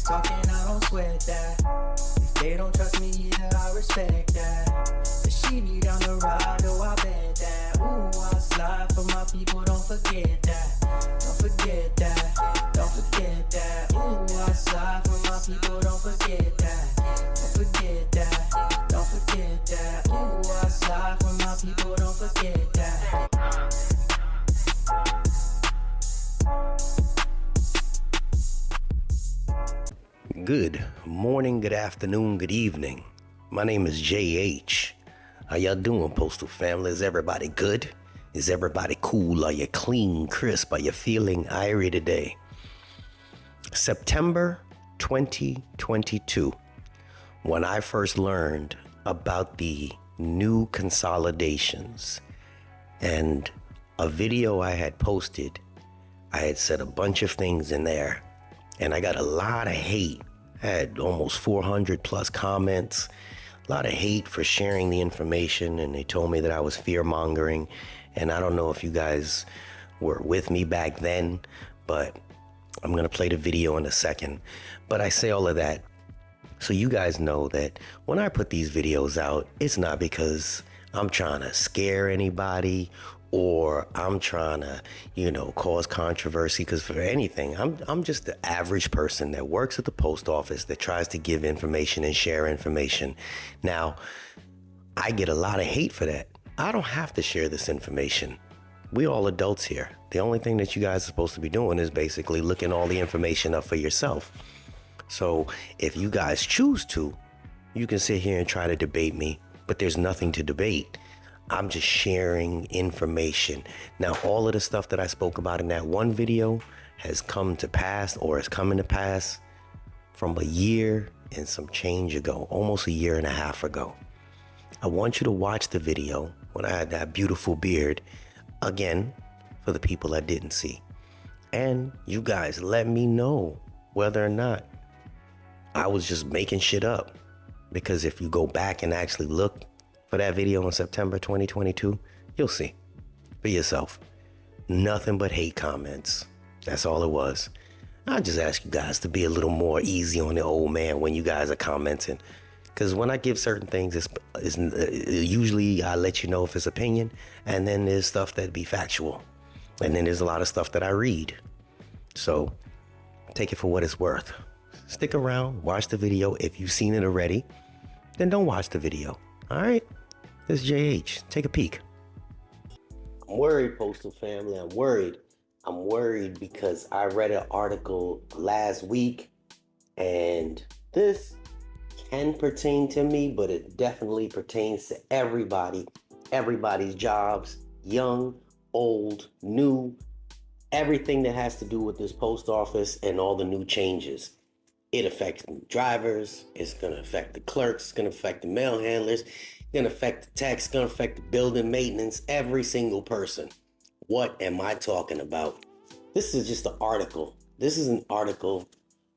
talking, I don't sweat that. If they don't trust me either, I respect that. But she need down the ride, oh I bet that. Ooh, I slide for my people, don't forget that. Don't forget that, don't forget that. Ooh, I slide for my people, don't forget that. Don't forget that, don't forget that. Ooh, I slide for my people, don't forget that. Good morning, good afternoon, good evening. My name is JH. How y'all doing, Postal family? Is everybody good? Is everybody cool? Are you clean, crisp? Are you feeling irie today? September 2022, when I first learned about the new consolidations and a video I had posted, I had said a bunch of things in there and I got a lot of hate. I had almost 400 plus comments, a lot of hate for sharing the information, and they told me that I was fear mongering. And I don't know if you guys were with me back then, but I'm gonna play the video in a second. But I say all of that so you guys know that when I put these videos out, it's not because I'm trying to scare anybody or I'm trying to, cause controversy, because for anything, I'm just the average person that works at the post office that tries to give information and share information. Now, I get a lot of hate for that. I don't have to share this information. We all adults here. The only thing that you guys are supposed to be doing is basically looking all the information up for yourself. So if you guys choose to, you can sit here and try to debate me, but there's nothing to debate. I'm just sharing information. Now, all of the stuff that I spoke about in that one video has come to pass, or is coming to pass, from a year and some change ago, almost a year and a half ago. I want you to watch the video when I had that beautiful beard, again, for the people that didn't see. And you guys let me know whether or not I was just making shit up. Because if you go back and actually look for that video in September 2022, you'll see for yourself. Nothing but hate comments. That's all it was. I just ask you guys to be a little more easy on the old man when you guys are commenting. Because when I give certain things, it's usually I let you know if it's opinion, and then there's stuff that be factual. And then there's a lot of stuff that I read. So take it for what it's worth. Stick around, watch the video. If you've seen it already, then don't watch the video. All right, this is JH. Take a peek. I'm worried, Postal family. I'm worried. I'm worried because I read an article last week, and this can pertain to me, but it definitely pertains to everybody. Everybody's jobs, young, old, new, everything that has to do with this post office and all the new changes. It affects drivers, it's gonna affect the clerks, it's gonna affect the mail handlers, it's gonna affect the techs, it's gonna affect the building maintenance, every single person. What am I talking about? This is just an article. This is an article,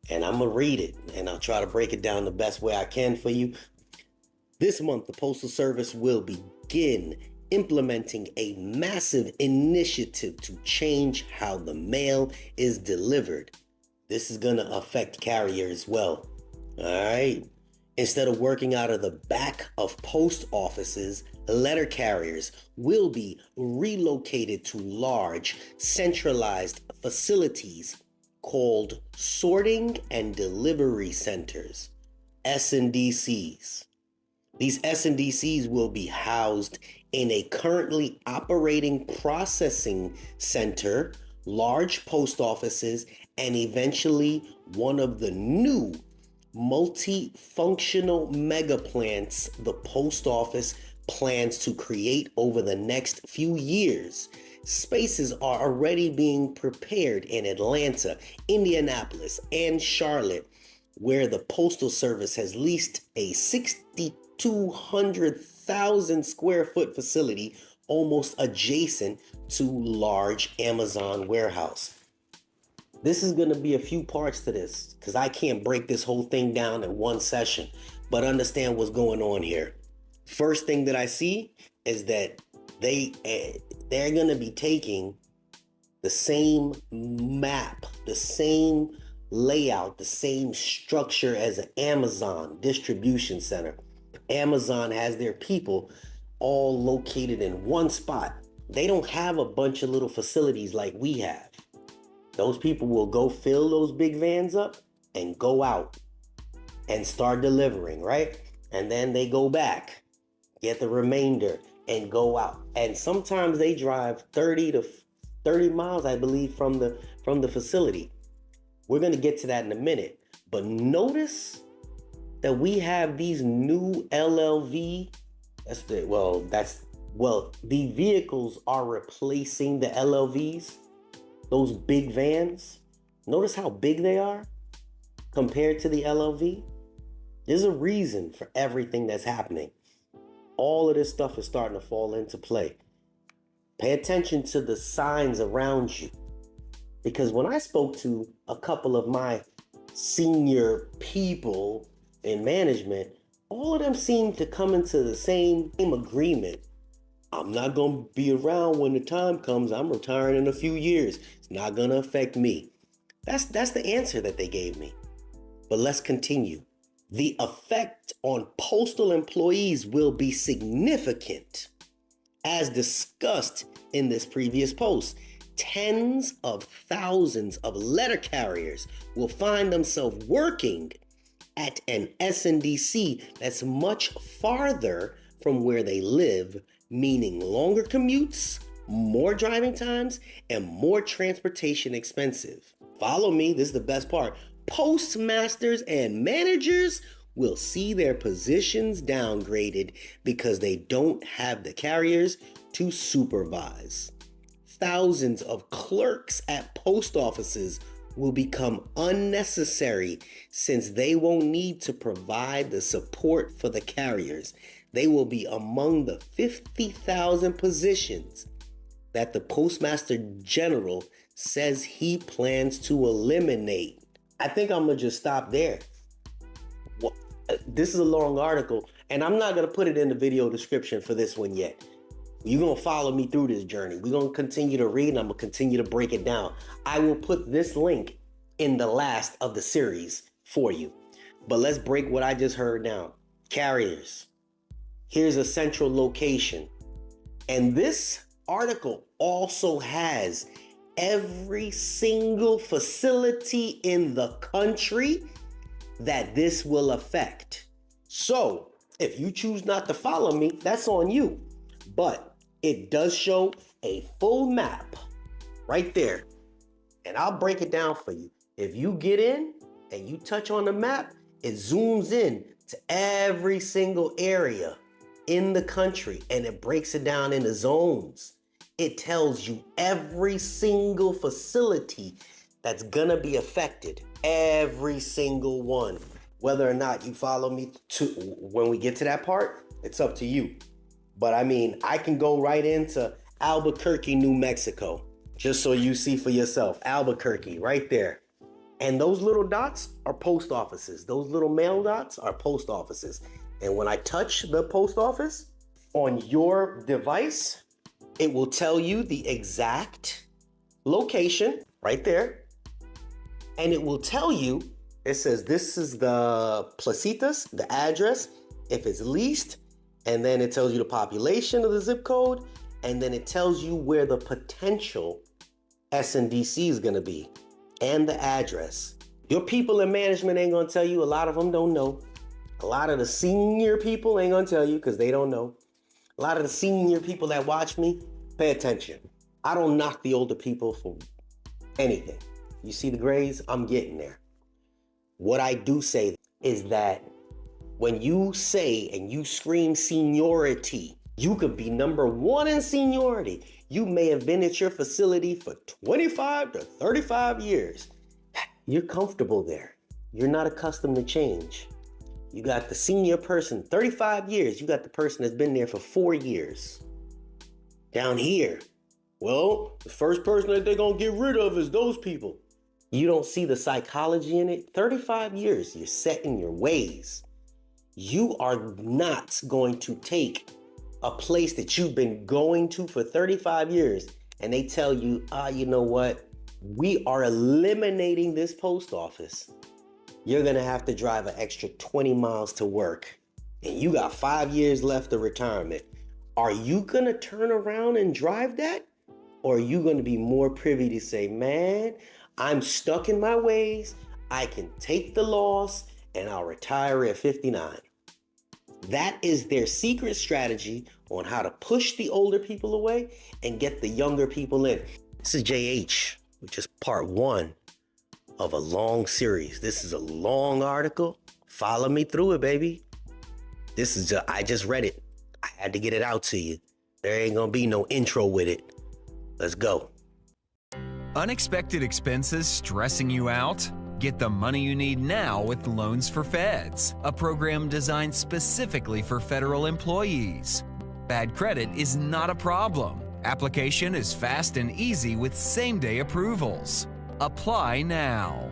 and I'm gonna read it, and I'll try to break it down the best way I can for you. This month, the Postal Service will begin implementing a massive initiative to change how the mail is delivered. This is going to affect carriers as well. All right. Instead of working out of the back of post offices, letter carriers will be relocated to large, centralized facilities called sorting and delivery centers, S&DCs. These S&DCs will be housed in a currently operating processing center, large post offices, and eventually one of the new multifunctional mega plants the post office plans to create over the next few years. Spaces are already being prepared in Atlanta, Indianapolis, and Charlotte, where the Postal Service has leased a 6,200,000 square foot facility almost adjacent to large Amazon warehouse. This is going to be a few parts to this because I can't break this whole thing down in one session, but understand what's going on here. First thing that I see is that they're going to be taking the same map, the same layout, the same structure as an Amazon distribution center. Amazon has their people all located in one spot. They don't have a bunch of little facilities like we have. Those people will go fill those big vans up and go out and start delivering, right? And then they go back, get the remainder, and go out. And sometimes they drive 30 miles, I believe, from the facility. We're going to get to that in a minute. But notice that we have these new LLV. The vehicles are replacing the LLVs, those big vans. Notice how big they are compared to the LLV. There's a reason for everything that's happening. All of this stuff is starting to fall into play. Pay attention to the signs around you. Because when I spoke to a couple of my senior people in management, all of them seem to come into the same agreement. I'm not going to be around when the time comes. I'm retiring in a few years. It's not going to affect me. That's the answer that they gave me. But let's continue. The effect on postal employees will be significant. As discussed in this previous post, tens of thousands of letter carriers will find themselves working at an SNDC that's much farther from where they live, meaning longer commutes, more driving times, and more transportation expensive. Follow me, this is the best part. Postmasters and managers will see their positions downgraded because they don't have the carriers to supervise. Thousands of clerks at post offices will become unnecessary since they won't need to provide the support for the carriers. They will be among the 50,000 positions that the Postmaster General says he plans to eliminate. I think I'm gonna just stop there. This is a long article, and I'm not gonna put it in the video description for this one yet. You're gonna follow me through this journey. We're gonna continue to read, and I'm gonna continue to break it down. I will put this link in the last of the series for you. But let's break what I just heard down. Carriers. Here's a central location. And this article also has every single facility in the country that this will affect. So if you choose not to follow me, that's on you. But it does show a full map right there. And I'll break it down for you. If you get in and you touch on the map, it zooms in to every single area in the country and it breaks it down into zones. It tells you every single facility that's gonna be affected, every single one. Whether or not you follow me to when we get to that part, it's up to you. But I mean, I can go right into Albuquerque, New Mexico, just so you see for yourself. Albuquerque, right there. And those little dots are post offices. Those little mail dots are post offices. And when I touch the post office on your device, it will tell you the exact location right there. And it will tell you, it says this is the placitas, the address, if it's leased, and then it tells you the population of the zip code, and then it tells you where the potential SNDC is gonna be, and the address. Your people in management ain't gonna tell you, a lot of them don't know. A lot of the senior people ain't gonna tell you because they don't know. A lot of the senior people that watch me, pay attention. I don't knock the older people for anything. You see the grades? I'm getting there. What I do say is that when you say and you scream seniority, you could be number one in seniority. You may have been at your facility for 25 to 35 years. You're comfortable there. You're not accustomed to change. You got the senior person, 35 years. You got the person that's been there for 4 years. Down here, well, the first person that they're gonna get rid of is those people. You don't see the psychology in it. 35 years, you're set in your ways. You are not going to take a place that you've been going to for 35 years and they tell you, you know what? we are eliminating this post office. You're gonna have to drive an extra 20 miles to work, and you got 5 years left of retirement. Are you gonna turn around and drive that? Or are you gonna be more privy to say, man, I'm stuck in my ways, I can take the loss, and I'll retire at 59. That is their secret strategy on how to push the older people away and get the younger people in. This is JH, which is part 1 of a long series. This is a long article. Follow me through it, baby. I just read it. I had to get it out to you. There ain't gonna be no intro with it. Let's go. Unexpected expenses stressing you out? Get the money you need now with Loans for Feds, a program designed specifically for federal employees. Bad credit is not a problem. Application is fast and easy with same-day approvals. Apply now.